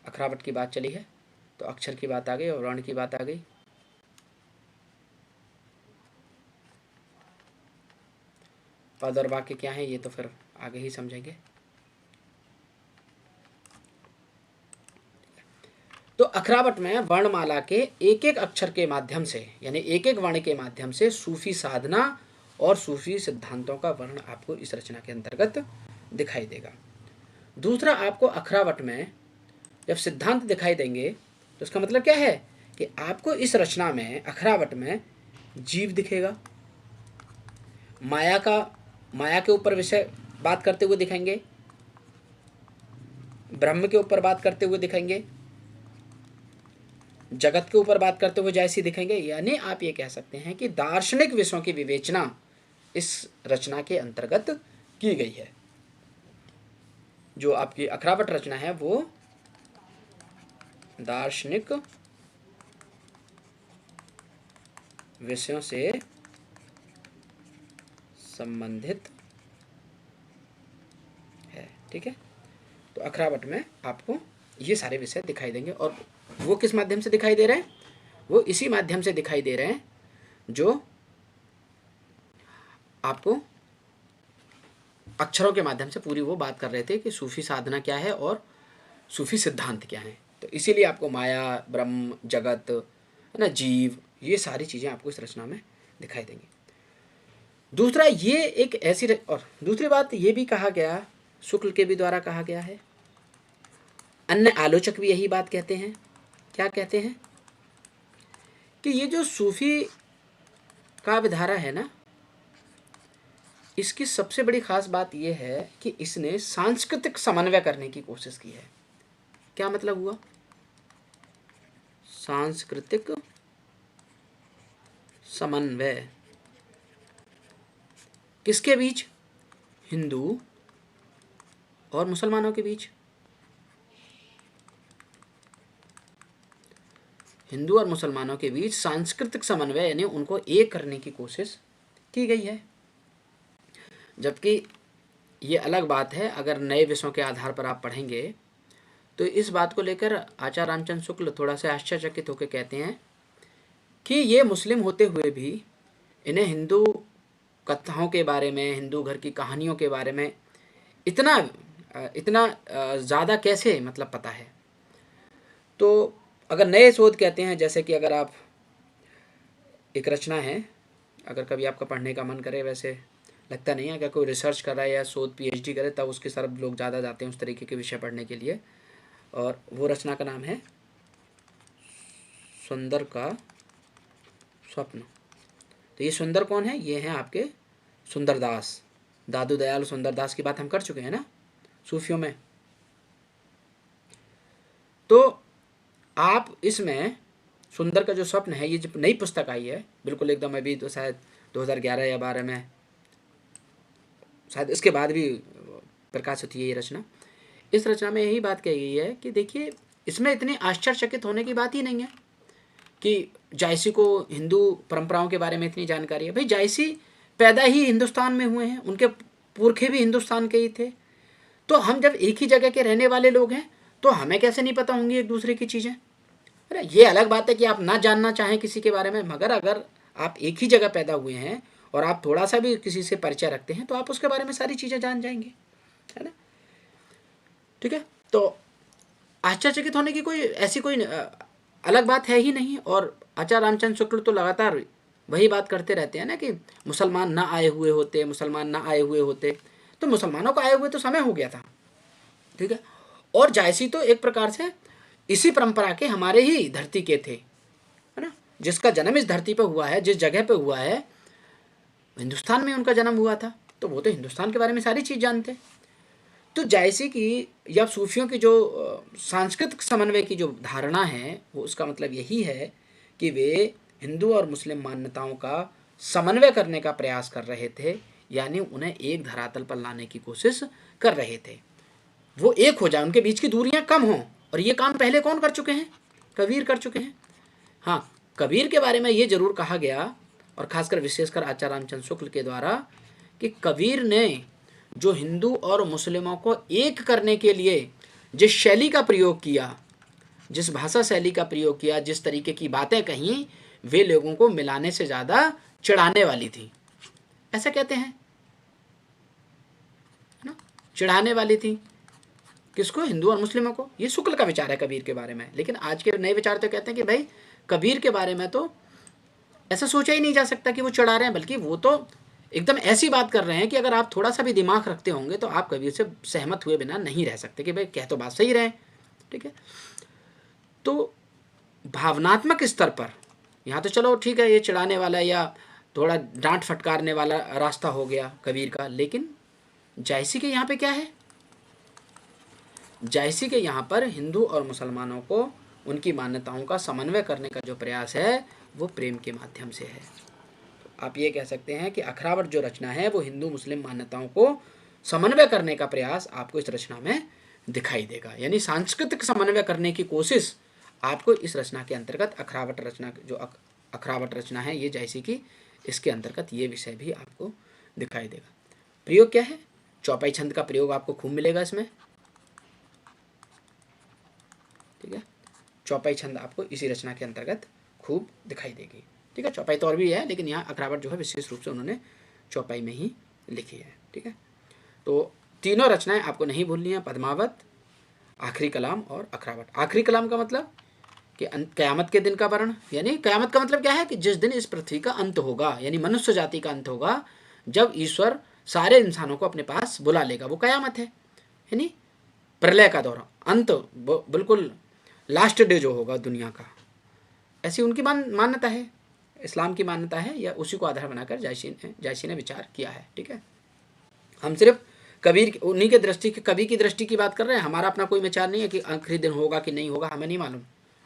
अखरावट की बात चली है तो अक्षर की बात आ गई और वर्ण की बात आ गई। पद और वाक्य क्या है ये तो फिर आगे ही समझेंगे। तो अखरावट में वर्णमाला के एक एक अक्षर के माध्यम से, यानी एक एक वर्ण के माध्यम से सूफी साधना और सूफी सिद्धांतों का वर्ण आपको इस रचना के अंतर्गत दिखाई देगा। दूसरा, आपको अखरावट में जब सिद्धांत दिखाई देंगे तो इसका मतलब क्या है कि आपको इस रचना में, अखरावट में, जीव दिखेगा, माया के ऊपर विषय बात करते हुए दिखाएंगे, ब्रह्म के ऊपर बात करते हुए दिखाएंगे, जगत के ऊपर बात करते हुए जैसी दिखेंगे। यानी आप ये कह सकते हैं कि दार्शनिक विषयों की विवेचना इस रचना के अंतर्गत की गई है। जो आपकी अखरावट रचना है वो दार्शनिक विषयों से संबंधित है। ठीक है, तो अखरावट में आपको ये सारे विषय दिखाई देंगे। और वो किस माध्यम से दिखाई दे रहे हैं? वो इसी माध्यम से दिखाई दे रहे हैं जो आपको अक्षरों के माध्यम से पूरी वो बात कर रहे थे कि सूफी साधना क्या है और सूफी सिद्धांत क्या है। तो इसीलिए आपको माया, ब्रह्म, जगत, है ना, जीव, ये सारी चीज़ें आपको इस रचना में दिखाई देंगी। दूसरा, ये एक ऐसी और दूसरी बात ये भी कहा गया, शुक्ल के भी द्वारा कहा गया है, अन्य आलोचक भी यही बात कहते हैं। क्या कहते हैं? कि ये जो सूफी काव्यधारा है ना, इसकी सबसे बड़ी खास बात यह है कि इसने सांस्कृतिक समन्वय करने की कोशिश की है। क्या मतलब हुआ? सांस्कृतिक समन्वय किसके बीच? हिंदू और मुसलमानों के बीच। हिंदू और मुसलमानों के बीच सांस्कृतिक समन्वय, यानी उनको एक करने की कोशिश की गई है। जबकि ये अलग बात है, अगर नए विषयों के आधार पर आप पढ़ेंगे तो इस बात को लेकर आचार्य रामचंद्र शुक्ल थोड़ा सा आश्चर्यचकित होकर कहते हैं कि ये मुस्लिम होते हुए भी इन्हें हिंदू कथाओं के बारे में, हिंदू घर की कहानियों के बारे में इतना ज़्यादा कैसे मतलब पता है। तो अगर नए शोध कहते हैं, जैसे कि अगर आप, एक रचना है, अगर कभी आपका पढ़ने का मन करे, वैसे लगता नहीं है, अगर कोई रिसर्च कर रहा है या शोध पीएचडी करे तब उसके तरफ लोग ज़्यादा जाते हैं उस तरीके के विषय पढ़ने के लिए। और वो रचना का नाम है सुंदर का स्वप्न। तो ये सुंदर कौन है? ये हैं आपके सुंदरदास, दादू दयाल सुंदरदास की बात हम कर चुके हैं ना सूफियों में। तो आप इसमें सुंदर का जो स्वप्न है, ये जो नई पुस्तक आई है बिल्कुल एकदम, अभी तो शायद 2011 या 12 में, शायद इसके बाद भी प्रकाशित हुई है ये रचना। इस रचना में यही बात कही गई है कि देखिए, इसमें इतनी आश्चर्यचकित होने की बात ही नहीं है कि जायसी को हिंदू परंपराओं के बारे में इतनी जानकारी है। भाई जायसी पैदा ही हिंदुस्तान में हुए हैं, उनके पुरखे भी हिंदुस्तान के ही थे। तो हम जब एक ही जगह के रहने वाले लोग हैं तो हमें कैसे नहीं पता होंगी एक दूसरे की चीज़ें? अरे ये अलग बात है कि आप ना जानना चाहें किसी के बारे में, मगर अगर आप एक ही जगह पैदा हुए हैं और आप थोड़ा सा भी किसी से परिचय रखते हैं तो आप उसके बारे में सारी चीज़ें जान जाएंगे, है ना। ठीक है, तो आश्चर्यचकित होने की कोई ऐसी कोई अलग बात है ही नहीं। और आचार्य रामचंद्र शुक्ल तो लगातार वही बात करते रहते हैं ना कि मुसलमान ना आए हुए होते, मुसलमान ना आए हुए होते, तो मुसलमानों को आए हुए तो समय हो गया था। ठीक है, और जायसी तो एक प्रकार से इसी परंपरा के हमारे ही धरती के थे, है ना, जिसका जन्म इस धरती पर हुआ है, जिस जगह पे हुआ है, हिंदुस्तान में उनका जन्म हुआ था, तो वो तो हिंदुस्तान के बारे में सारी चीज़ जानते। तो जायसी की या सूफियों की जो सांस्कृतिक समन्वय की जो धारणा है, वो उसका मतलब यही है कि वे हिंदू और मुस्लिम मान्यताओं का समन्वय करने का प्रयास कर रहे थे, यानी उन्हें एक धरातल पर लाने की कोशिश कर रहे थे। वो एक हो जाए, उनके बीच की दूरियां कम हों। और ये काम पहले कौन कर चुके हैं? कबीर कर चुके हैं। हाँ, कबीर के बारे में ये जरूर कहा गया, और खासकर विशेषकर आचार्य रामचंद्र शुक्ल के द्वारा, कि कबीर ने जो हिंदू और मुस्लिमों को एक करने के लिए जिस शैली का प्रयोग किया, जिस भाषा शैली का प्रयोग किया, जिस तरीके की बातें कहीं, वे लोगों को मिलाने से ज़्यादा चिढ़ाने वाली थी, ऐसा कहते हैं ना, चिढ़ाने वाली थी। किसको? हिंदू और मुस्लिमों को। ये शुक्ल का विचार है कबीर के बारे में। लेकिन आज के नए विचार तो कहते हैं कि भाई कबीर के बारे में तो ऐसा सोचा ही नहीं जा सकता कि वो चिढ़ा रहे हैं, बल्कि वो तो एकदम ऐसी बात कर रहे हैं कि अगर आप थोड़ा सा भी दिमाग रखते होंगे तो आप कबीर से सहमत हुए बिना नहीं रह सकते कि भाई कह तो बात सही रहे। ठीक है, तो भावनात्मक स्तर पर यहाँ तो चलो ठीक है, ये चिढ़ाने वाला या थोड़ा डांट फटकारने वाला रास्ता हो गया कबीर का, लेकिन जायसी के यहाँ पे क्या है? जायसी के यहाँ पर हिंदू और मुसलमानों को उनकी मान्यताओं का समन्वय करने का जो प्रयास है वो प्रेम के माध्यम से है। तो आप ये कह सकते हैं कि अखरावट जो रचना है वो हिंदू मुस्लिम मान्यताओं को समन्वय करने का प्रयास आपको इस रचना में दिखाई देगा। यानी सांस्कृतिक समन्वय करने की कोशिश आपको इस रचना के अंतर्गत, अखरावट रचना जो अखरावट रचना है ये जायसी की, इसके अंतर्गत ये विषय भी आपको दिखाई देगा। प्रयोग क्या है? चौपाई छंद का प्रयोग आपको खूब मिलेगा इसमें। ठीक है, चौपाई छंद आपको इसी रचना के अंतर्गत खूब दिखाई देगी। ठीक है, चौपाई तो और भी है, लेकिन यहाँ अखरावट जो है विशेष रूप से उन्होंने चौपाई में ही लिखी है। ठीक है, तो तीनों रचनाएं आपको नहीं भूलनी है, पद्मावत, आखिरी कलाम और अखरावट। आखिरी कलाम का मतलब कि कयामत के दिन का वर्ण, यानी कयामत का मतलब क्या है कि जिस दिन इस पृथ्वी का अंत होगा, यानी मनुष्य जाति का अंत होगा, जब ईश्वर सारे इंसानों को अपने पास बुला लेगा, वो कयामत है। यानी प्रलय का दौर, अंत, बिल्कुल लास्ट डे जो होगा दुनिया का, ऐसी उनकी मान्यता है, इस्लाम की मान्यता है, या उसी को आधार बनाकर जायसी ने विचार किया है। ठीक है, हम सिर्फ कबीर उन्हीं के दृष्टि की, कवि की दृष्टि की बात कर रहे हैं, हमारा अपना कोई विचार नहीं है कि आखिरी दिन होगा कि नहीं होगा, हमें नहीं मालूम।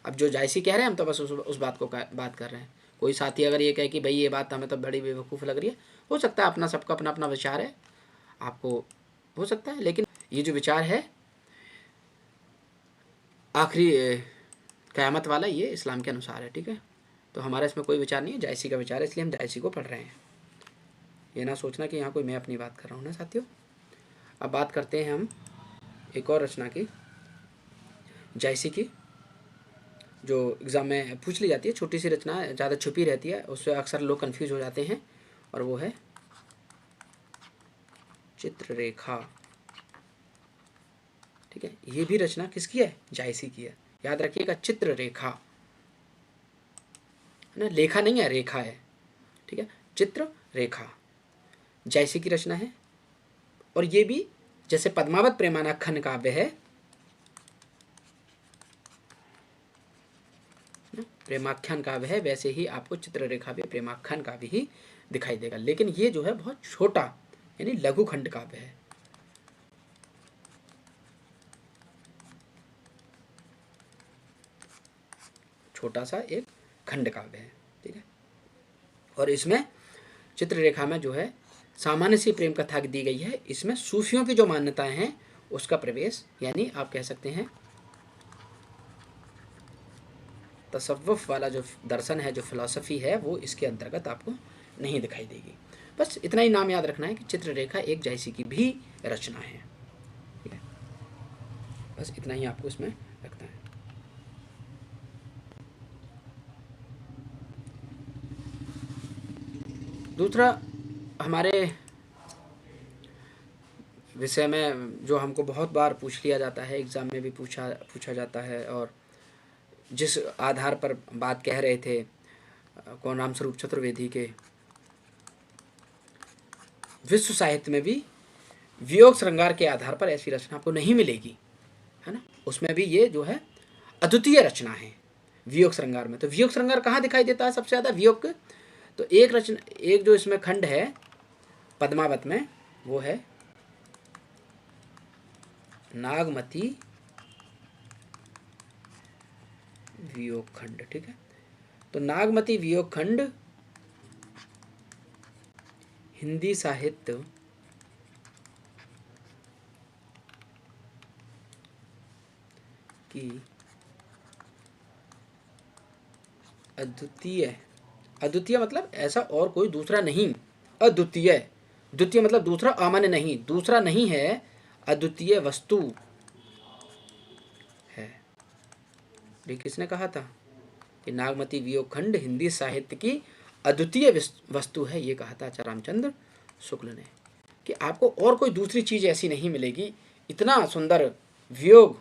अब जो जायसी कह रहे हैं हम तो बस उस बात को बात कर रहे हैं। कोई साथी अगर ये कहे कि भाई ये बात हमें तो बड़ी बेवकूफ़ लग रही है, हो सकता है, अपना सबका अपना अपना विचार है, आपको हो सकता है, लेकिन ये जो विचार है आखिरी क़यामत वाला, ये इस्लाम के अनुसार है। ठीक है, तो हमारा इसमें कोई विचार नहीं है, जायसी का विचार है, इसलिए हम जायसी को पढ़ रहे हैं। ये ना सोचना कि यहाँ कोई मैं अपनी बात कर रहा हूँ ना साथियों। अब बात करते हैं हम एक और रचना की, जायसी की, जो एग्ज़ाम में पूछ ली जाती है, छोटी सी रचना, ज़्यादा छुपी रहती है, उससे अक्सर लोग कंफ्यूज हो जाते हैं, और वो है चित्ररेखा। ठीक है, ये भी रचना किसकी है? जायसी की है। याद रखिएगा, चित्ररेखा है ना, लेखा नहीं है, रेखा है। ठीक है, चित्ररेखा जायसी की रचना है, और ये भी जैसे पद्मावत प्रेमानाख्यान काव्य है, प्रेमाख्यान काव्य है, वैसे ही आपको चित्ररेखा भी प्रेमाख्यान काव्य ही दिखाई देगा। लेकिन ये जो है बहुत छोटा, यानी लघु खंड काव्य है। छोटा सा एक खंड काव्य है। ठीक है, और इसमें चित्ररेखा में जो है सामान्य सी प्रेम कथा दी गई है। इसमें सूफियों की जो मान्यताएं हैं उसका प्रवेश, यानी आप कह सकते हैं तसव्वुफ वाला जो दर्शन है, जो फिलॉसफी है, वो इसके अंतर्गत आपको नहीं दिखाई देगी। बस इतना ही नाम याद रखना है कि चित्ररेखा एक जायसी की भी रचना है। ठीक है, बस इतना ही आपको इसमें रखना है। दूसरा हमारे विषय में जो हमको बहुत बार पूछ लिया जाता है, एग्ज़ाम में भी पूछा जाता है, और जिस आधार पर बात कह रहे थे कौन, रामस्वरूप चतुर्वेदी के, विश्व साहित्य में भी वियोग श्रृंगार के आधार पर ऐसी रचना आपको नहीं मिलेगी, है ना। उसमें भी ये जो है अद्वितीय रचना है वियोग श्रृंगार में। तो वियोग श्रृंगार कहाँ दिखाई देता है सबसे ज़्यादा? वियोग, तो एक रचना, एक जो इसमें खंड है पद्मावत में, वो है नागमती वियोग खंड। ठीक है, तो नागमती वियोग खंड हिंदी साहित्य की अद्वितीय, अद्वितीय मतलब ऐसा और कोई दूसरा नहीं, अद्वितीय, द्वितीय मतलब दूसरा, अमान्य नहीं, दूसरा नहीं है, अद्वितीय वस्तु है। ये किसने कहा था कि नागमती वियोग खंड हिंदी साहित्य की अद्वितीय वस्तु है? ये कहा था आचार्य रामचंद्र शुक्ल ने, कि आपको और कोई दूसरी चीज ऐसी नहीं मिलेगी, इतना सुंदर वियोग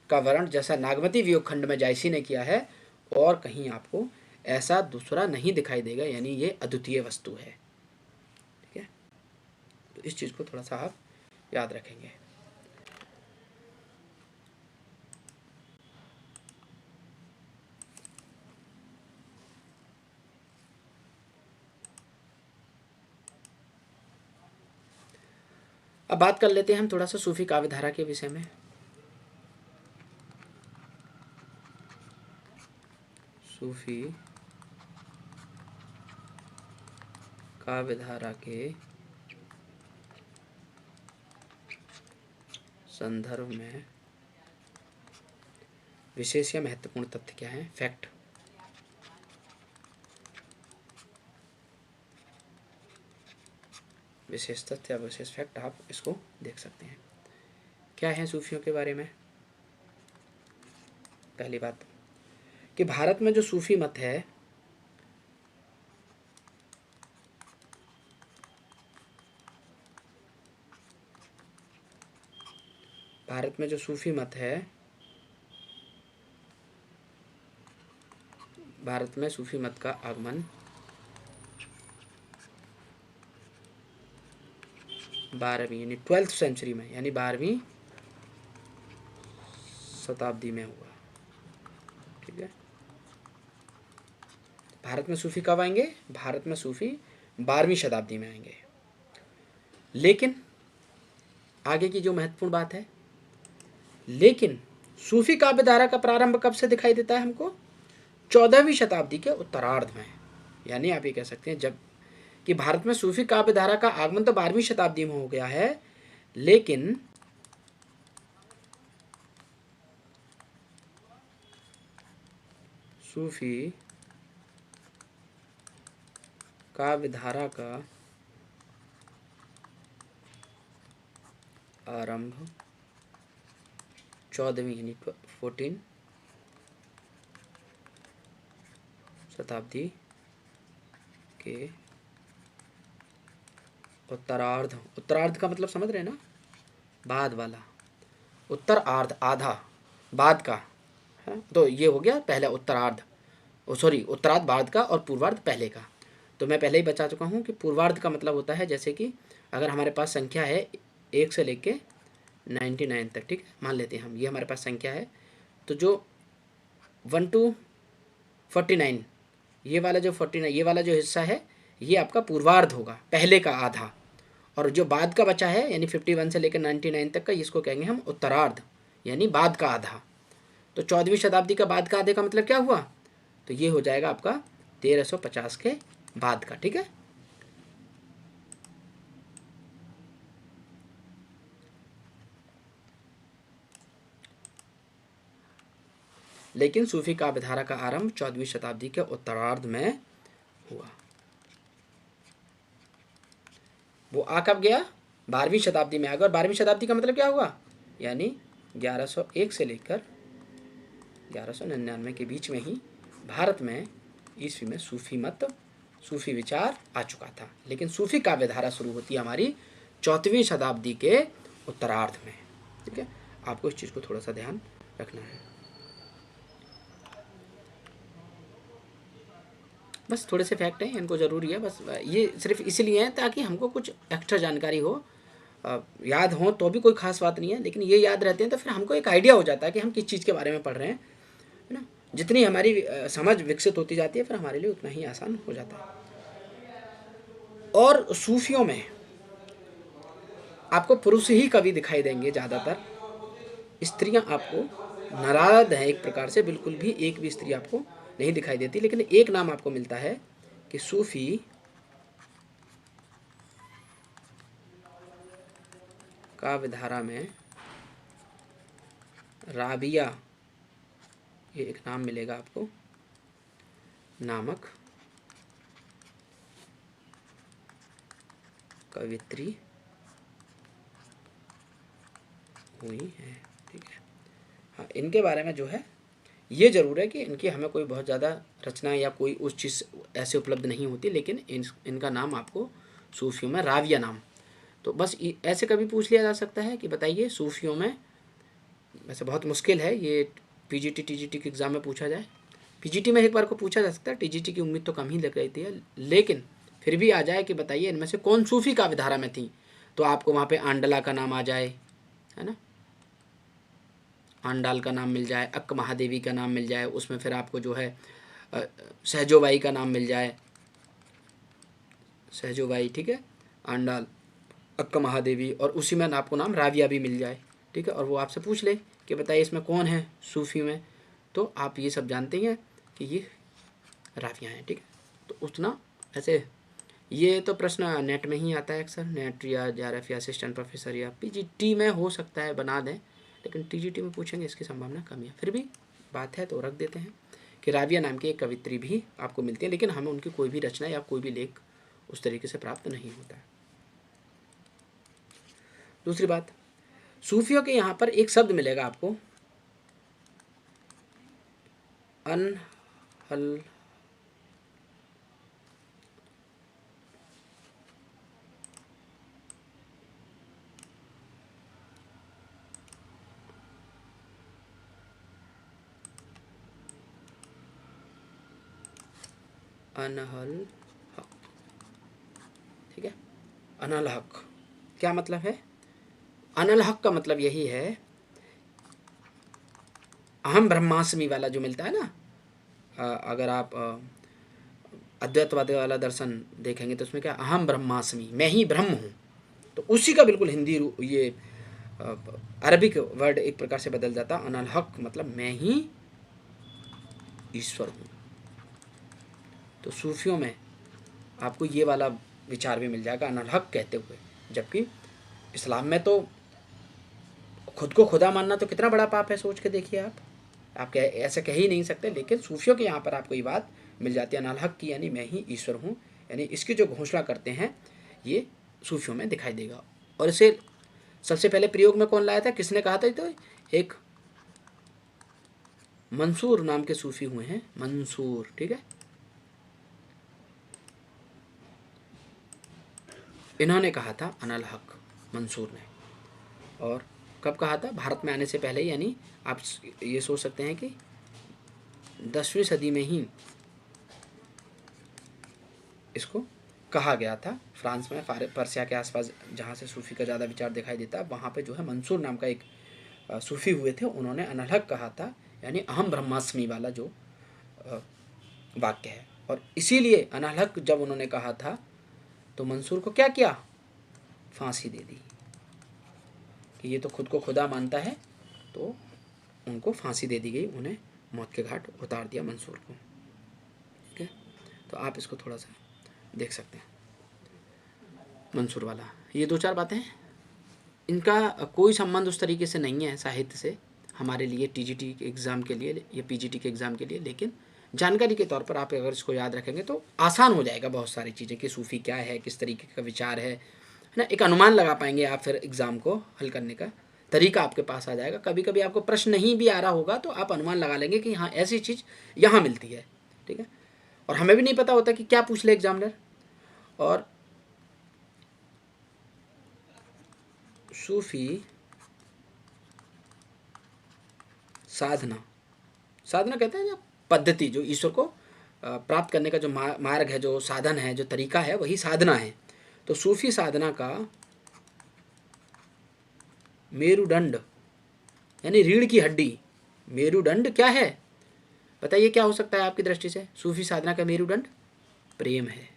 का वर्णन जैसा नागमती वियोग खंड में जायसी ने किया है, और कहीं आपको ऐसा दूसरा नहीं दिखाई देगा, यानी ये अद्वितीय वस्तु है। ठीक है, तो इस चीज को थोड़ा सा आप याद रखेंगे। अब बात कर लेते हैं हम थोड़ा सा सूफी काव्य धारा के विषय में। सूफी काव्य धारा के संदर्भ में विशेष या महत्वपूर्ण तथ्य क्या है? फैक्ट, विशेष तथ्य या विशेष फैक्ट, आप इसको देख सकते हैं। क्या है सूफियों के बारे में? पहली बात कि भारत में जो सूफी मत है, भारत में जो सूफी मत है, भारत में सूफी मत का आगमन 12वीं यानी 12th सेंचुरी में, यानी 12वीं शताब्दी में हुआ। ठीक है, भारत में सूफी कब आएंगे? भारत में सूफी 12वीं शताब्दी में आएंगे। लेकिन आगे की जो महत्वपूर्ण बात है, लेकिन सूफी काव्य धारा का प्रारंभ कब से दिखाई देता है हमको? 14वीं शताब्दी के उत्तरार्ध में। यानी आप ये कह सकते हैं जब कि भारत में सूफी काव्य धारा का आगमन तो 12वीं शताब्दी में हो गया है, लेकिन सूफी काव्य धारा का आरंभ 14वीं यानी 14 शताब्दी के उत्तरार्ध, उत्तरार्ध का मतलब समझ रहे हैं ना, बाद वाला, उत्तरार्ध आधा, बाद का है, तो ये हो गया पहला उत्तरार्ध, सॉरी उत्तरार्ध बाद का और पूर्वार्ध पहले का। तो मैं पहले ही बता चुका हूँ कि पूर्वार्ध का मतलब होता है जैसे कि अगर हमारे पास संख्या है 1 से लेके 99 तक, ठीक है, मान लेते हैं हम, ये हमारे पास संख्या है, तो जो 1 to 49, ये वाला जो 49, ये वाला जो हिस्सा है, ये आपका पूर्वार्ध होगा, पहले का आधा, और जो बाद का बचा है यानी 51 से लेकर 99 तक का, इसको कहेंगे हम उत्तरार्ध, यानी बाद का आधा। तो 14वीं शताब्दी का बाद का आधे का मतलब क्या हुआ? तो ये हो जाएगा आपका 1350 के बाद का। ठीक है, लेकिन सूफी काव्य धारा का आरंभ 14वीं शताब्दी के उत्तरार्ध में हुआ। वो आ कब गया? 12वीं शताब्दी में आ गया। और 12वीं शताब्दी का मतलब क्या हुआ? यानी 1101 से लेकर 1199 के बीच में ही भारत में ईस्वी में सूफी मत, सूफी विचार आ चुका था। लेकिन सूफी काव्य धारा शुरू होती है हमारी 14वीं शताब्दी के उत्तरार्ध में। ठीक है, आपको इस चीज़ को थोड़ा सा ध्यान रखना है। बस थोड़े से फैक्ट हैं, इनको ज़रूरी है, बस ये सिर्फ इसलिए हैं ताकि हमको कुछ एक्स्ट्रा जानकारी हो, याद हो तो भी कोई खास बात नहीं है, लेकिन ये याद रहते हैं तो फिर हमको एक आइडिया हो जाता है कि हम किस चीज़ के बारे में पढ़ रहे हैं, है ना। जितनी हमारी समझ विकसित होती जाती है फिर हमारे लिए उतना ही आसान हो जाता है। और सूफियों में आपको पुरुष ही कवि दिखाई देंगे ज़्यादातर, स्त्रियां आपको नाराज हैं एक प्रकार से, बिल्कुल भी एक भी स्त्री आपको नहीं दिखाई देती। लेकिन एक नाम आपको मिलता है कि सूफी काव्य धारा में राबिया, ये एक नाम मिलेगा आपको, नामक कवित्री हुई है। ठीक है, हाँ, इनके बारे में जो है ये ज़रूर है कि इनकी हमें कोई बहुत ज़्यादा रचना या कोई उस चीज़ ऐसे उपलब्ध नहीं होती, लेकिन इनका नाम आपको सूफियों में राविया नाम, तो बस ऐसे कभी पूछ लिया जा सकता है कि बताइए सूफियों में, वैसे बहुत मुश्किल है ये, पीजीटी टीजीटी के एग्ज़ाम में पूछा जाए, पीजीटी में एक बार को पूछा जा सकता है, टीजीटी की उम्मीद तो कम ही लग रही थी, लेकिन फिर भी आ जाए कि बताइए इनमें से कौन सूफी काव्य धारा में थी, तो आपको वहाँ पे आंडला का नाम आ जाए, है ना, आंडाल का नाम मिल जाए, अक्क महादेवी का नाम मिल जाए, उसमें फिर आपको जो है सहजोबाई का नाम मिल जाए, सहजोबाई, ठीक है, आंडाल, अक्क महादेवी, और उसी में आपको नाम राविया भी मिल जाए। ठीक है, और वो आपसे पूछ ले कि बताइए इसमें कौन है सूफी में, तो आप ये सब जानते हैं कि ये राविया हैं। ठीक है, तो उतना ऐसे ये तो प्रश्न नेट में ही आता है अक्सर, नेट या JRF या असिस्टेंट प्रोफेसर या पीजीटी में हो सकता है बना दें, लेकिन टीजीटी में पूछेंगे इसकी संभावना कम है। फिर भी बात है तो रख देते हैं कि राविया नाम की एक कवित्री भी आपको मिलती है, लेकिन हमें उनकी कोई भी रचना या कोई भी लेख उस तरीके से प्राप्त नहीं होता है। दूसरी बात, सूफियों के यहाँ पर एक शब्द मिलेगा आपको, अनहल, अनहल हक। ठीक है, अनल हक क्या मतलब है? अनल हक का मतलब यही है, अहम ब्रह्मास्मि वाला जो मिलता है ना, अगर आप अद्वैतवादी वाला दर्शन देखेंगे तो उसमें क्या, अहम ब्रह्मास्मि, मैं ही ब्रह्म हूँ, तो उसी का बिल्कुल हिंदी ये अरबिक वर्ड एक प्रकार से बदल जाता, अनल हक मतलब मैं ही ईश्वर हूँ। तो सूफियों में आपको ये वाला विचार भी मिल जाएगा अनल हक कहते हुए, जबकि इस्लाम में तो खुद को खुदा मानना तो कितना बड़ा पाप है, सोच के देखिए आप ऐसे कह ही नहीं सकते, लेकिन सूफियों के यहाँ पर आपको ये बात मिल जाती है अनल हक की, यानी मैं ही ईश्वर हूँ, यानी इसकी जो घोषणा करते हैं ये सूफियों में दिखाई देगा। और इसे सबसे पहले प्रयोग में कौन लाया था, किसने कहा था? तो एक मंसूर नाम के सूफी हुए हैं, मंसूर। ठीक है, इन्होंने कहा था अनल हक, मंसूर ने। और कब कहा था? भारत में आने से पहले, यानी आप ये सोच सकते हैं कि 10वीं सदी में ही इसको कहा गया था। फ्रांस में, पर्सिया के आसपास जहाँ से सूफी का ज़्यादा विचार दिखाई देता है, वहाँ पे जो है मंसूर नाम का एक सूफी हुए थे, उन्होंने अनल हक कहा था, यानी अहम ब्रह्मास्मि वाला जो वाक्य है। और इसीलिए अनल हक जब उन्होंने कहा था तो मंसूर को क्या किया, फांसी दे दी, कि ये तो खुद को खुदा मानता है, तो उनको फांसी दे दी गई, उन्हें मौत के घाट उतार दिया मंसूर को। ठीक है, तो आप इसको थोड़ा सा देख सकते हैं, मंसूर वाला। ये 2-4 बातें हैं, इनका कोई संबंध उस तरीके से नहीं है साहित्य से हमारे लिए, टीजीटी के एग्ज़ाम के लिए या पीजीटी के एग्ज़ाम के लिए, लेकिन जानकारी के तौर पर आप अगर इसको याद रखेंगे तो आसान हो जाएगा बहुत सारी चीज़ें, कि सूफ़ी क्या है, किस तरीके का विचार है ना, एक अनुमान लगा पाएंगे आप, फिर एग्ज़ाम को हल करने का तरीका आपके पास आ जाएगा। कभी कभी आपको प्रश्न नहीं भी आ रहा होगा तो आप अनुमान लगा लेंगे कि हाँ ऐसी चीज़ यहाँ मिलती है। ठीक है, और हमें भी नहीं पता होता कि क्या पूछ ले एग्जामिनर। और सूफ़ी साधना, साधना कहते हैं जो पद्धति, जो ईश्वर को प्राप्त करने का जो मार्ग है, जो साधन है, जो तरीका है, वही साधना है। तो सूफी साधना का मेरुदंड यानी रीढ़ की हड्डी, मेरुदंड क्या है बताइए, क्या हो सकता है आपकी दृष्टि से? सूफी साधना का मेरुदंड प्रेम है।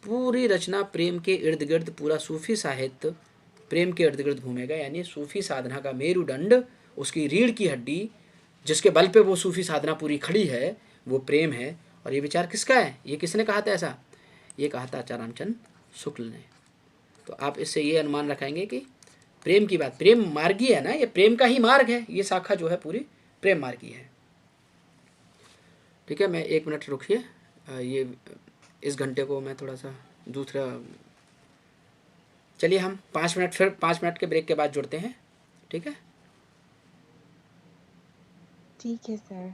पूरी रचना प्रेम के इर्द गिर्द, पूरा सूफी साहित्य प्रेम के इर्द गिर्द घूमेगा, यानी सूफी साधना का मेरुदंड, उसकी रीढ़ की हड्डी, जिसके बल पे वो सूफी साधना पूरी खड़ी है, वो प्रेम है। और ये विचार किसका है? ये किसने कहा था ऐसा? ये कहा था आचार्य रामचंद्र शुक्ल ने। तो आप इससे ये अनुमान रखेंगे कि प्रेम की बात, प्रेम मार्गी है ना, ये प्रेम का ही मार्ग है, ये शाखा जो है पूरी प्रेम मार्गी है। ठीक है, मैं 1 मिनट रुकिए, ये इस घंटे को मैं थोड़ा सा दूसरा, चलिए हम 5 मिनट, फिर 5 मिनट के ब्रेक के बाद जुड़ते हैं, ठीक है? ठीक है सर।